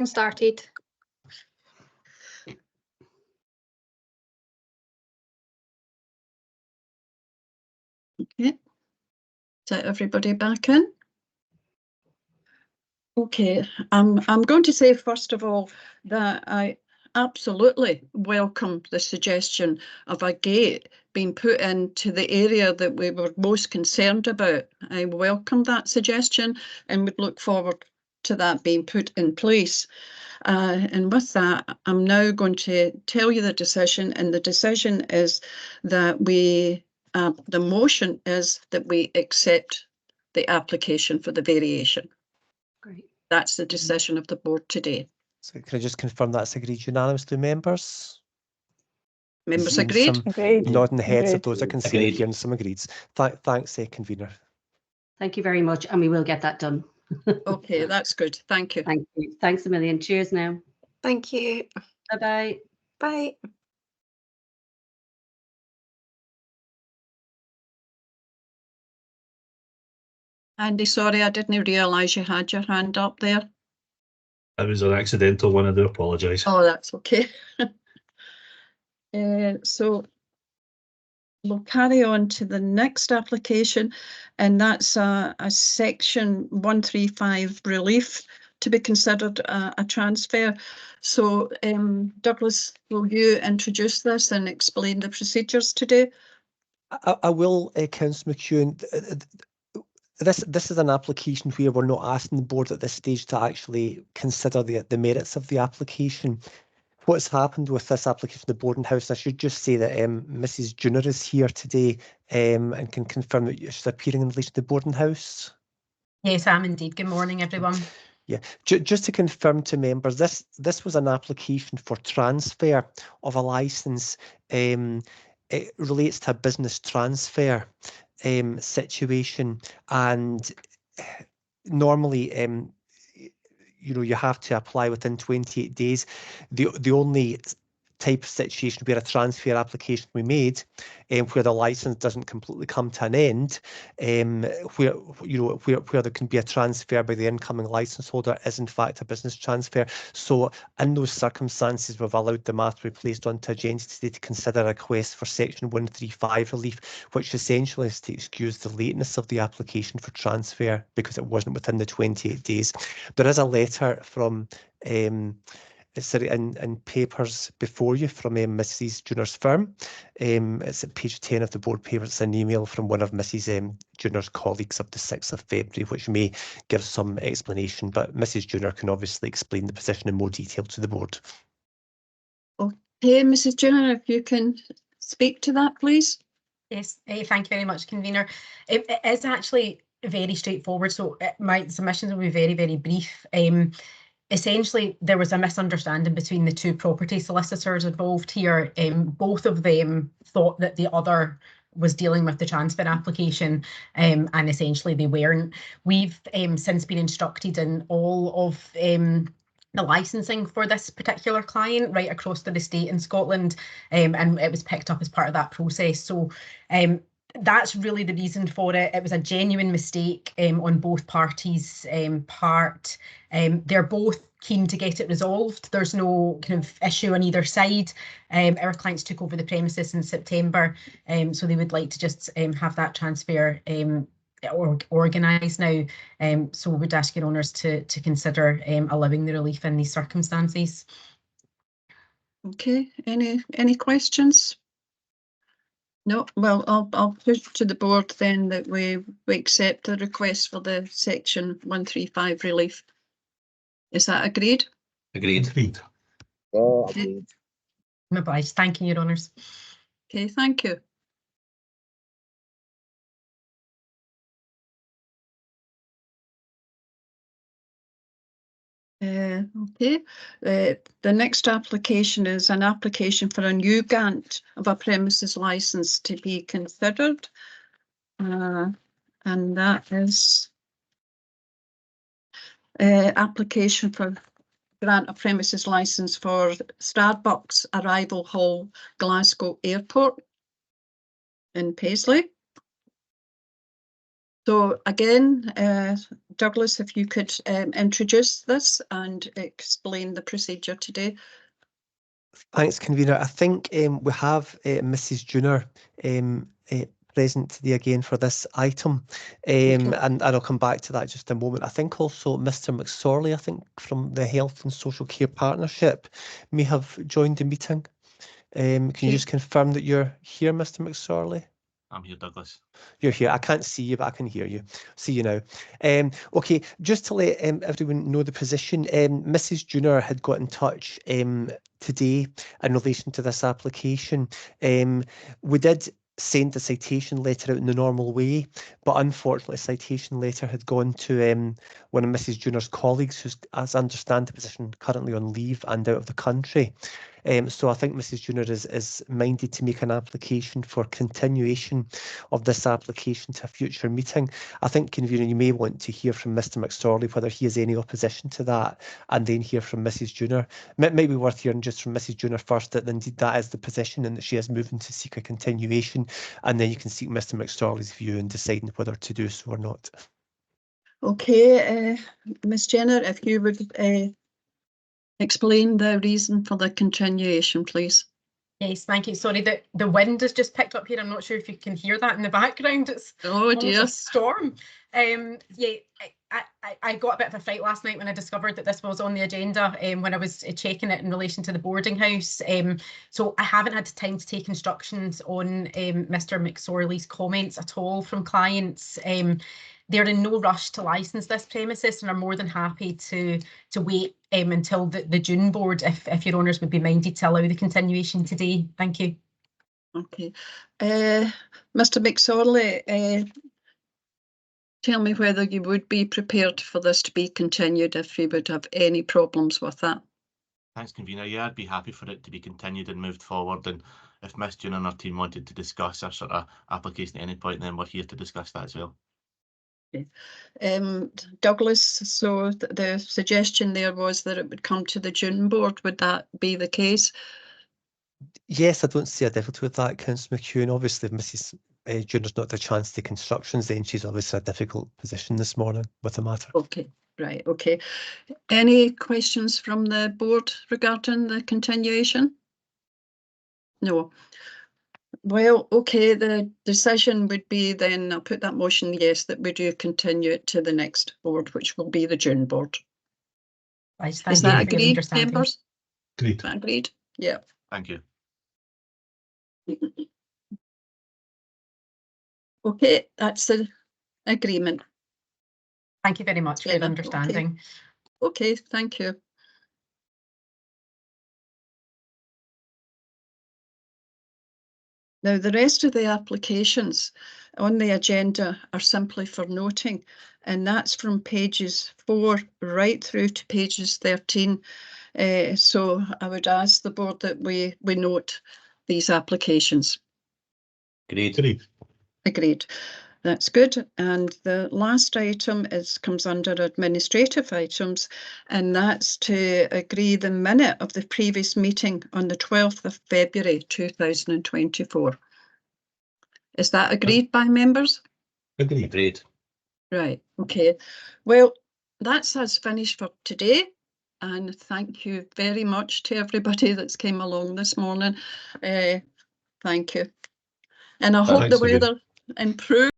Started. Okay. Is that everybody back in? Okay, I'm going to say first of all that I absolutely welcome the suggestion of a gate being put into the area that we were most concerned about. I welcome that suggestion and would look forward to that being put in place. And with that, I'm now going to tell you the decision, and the decision is that the motion is that we accept the application for the variation. Great. That's the decision of the board today. So can I just confirm that's agreed unanimously, members? Members Seeing agreed? some Agreed. nodding heads of Agreed. those that can see Agreed. here and some agreed. Thanks, convener. Thank you very much, and we will get that done. Okay, that's good. Thank you. Thank you. Thanks a million. Cheers now. Thank you. Bye-bye. Bye. Andy, sorry, I didn't realise you had your hand up there. It was an accidental one, I do apologise. Oh, that's okay. So we'll carry on to the next application, and that's a section 135 relief to be considered a transfer. So Douglas, will you introduce this and explain the procedures today? I will, Councillor McEwen. This is an application where we're not asking the board at this stage to actually consider the merits of the application. What's happened with this application, the boarding house, I should just say that Mrs. Junior is here today and can confirm that she's appearing in relation to the boarding house. Yes, I am indeed. Good morning, everyone. Yeah, just to confirm to members, this was an application for transfer of a licence. It relates to a business transfer situation, and normally you have to apply within 28 days. The only type of situation where a transfer application we made, where the license doesn't completely come to an end, where there can be a transfer by the incoming license holder, is in fact a business transfer. So in those circumstances, we've allowed the matter to be placed onto agenda today to consider a request for section 135 relief, which essentially is to excuse the lateness of the application for transfer because it wasn't within the 28 days. There is a letter from in papers before you from Mrs. Junior's firm. It's at page 10 of the board papers. It's an email from one of Mrs. Junior's colleagues of the 6th of February, which may give some explanation, but Mrs. Junior can obviously explain the position in more detail to the board. Okay, Mrs. Junior, if you can speak to that, please. Yes, thank you very much, convener. It is actually very straightforward, so my submissions will be very, very brief. Essentially, there was a misunderstanding between the two property solicitors involved here. Both of them thought that the other was dealing with the transfer application, and essentially they weren't. We've since been instructed in all of the licensing for this particular client right across the estate in Scotland, and it was picked up as part of that process. So that's really the reason for it. It was a genuine mistake on both parties' part. They're both keen to get it resolved. There's no kind of issue on either side. Our clients took over the premises in September, so they would like to just have that transfer organised now. So we would ask your owners to consider allowing the relief in these circumstances. Okay, any questions? No, well, I'll push to the board then that we accept the request for the section 135 relief. Is that agreed? Agreed. Agreed. I'm obliged. Thank you, your honours. Okay, thank you. Okay, the next application is an application for a new grant of a premises licence to be considered, and that is application for grant of premises licence for Starbucks Arrival Hall, Glasgow Airport in Paisley. So again, Douglas, if you could introduce this and explain the procedure today. Thanks, convener. I think we have Mrs. Junior present today again for this item, and I'll come back to that just a moment. I think also Mr. McSorley, I think from the Health and Social Care Partnership, may have joined the meeting. Can you just confirm that you're here, Mr. McSorley? I'm here, Douglas. You're here. I can't see you, but I can hear you. See you now. Okay, just to let everyone know the position, Mrs. Junior had got in touch today in relation to this application. We did send the citation letter out in the normal way, but unfortunately, a citation letter had gone to one of Mrs. Junior's colleagues, who's, as I understand the position, currently on leave and out of the country. So I think Mrs. Junior is minded to make an application for continuation of this application to a future meeting. I think, convener, you may want to hear from Mr. McSorley whether he has any opposition to that, and then hear from Mrs. Junior. It might be worth hearing just from Mrs. Junior first that indeed that is the position and that she is moving to seek a continuation, and then you can seek Mr. McSorley's view in deciding whether to do so or not. Okay, Ms. Jenner, if you would explain the reason for the continuation, please. Yes, thank you. Sorry, the wind has just picked up here. I'm not sure if you can hear that in the background. It's Oh dear. almost a storm. Yeah, I got a bit of a fright last night when I discovered that this was on the agenda when I was checking it in relation to the boarding house. So I haven't had time to take instructions on Mr. McSorley's comments at all from clients. They're in no rush to licence this premises and are more than happy to wait until the June board, if your honours would be minded to allow the continuation today. Thank you. Okay. Mr. McSorley, tell me whether you would be prepared for this to be continued if you would have any problems with that. Thanks, convener. Yeah, I'd be happy for it to be continued and moved forward. And if Miss June and her team wanted to discuss our sort of application at any point, then we're here to discuss that as well. Douglas, so the suggestion there was that it would come to the June board. Would that be the case? Yes, I don't see a difficulty with that, Councillor McEwen. Obviously, if Mrs. Junior's not had a chance to take instructions, then she's obviously in a difficult position this morning with the matter. Okay. Right, okay. Any questions from the board regarding the continuation? No. Well, okay, the decision would be then, I'll put that motion, yes, that we do continue it to the next board, which will be the June board. Right, Is that agreed, members? Agreed. Agreed? Yeah. Thank you. Okay, that's the agreement. Thank you very much for your understanding. Okay, thank you. Now, the rest of the applications on the agenda are simply for noting, and that's from pages 4 right through to pages 13. So I would ask the board that we note these applications. Agreed. Agreed. That's good. And the last item comes under administrative items, and that's to agree the minute of the previous meeting on the 12th of February 2024. Is that agreed by members? Agreed. Right, okay. Well, that's us finished for today. And thank you very much to everybody that's came along this morning. Thank you. And I hope the weather improves.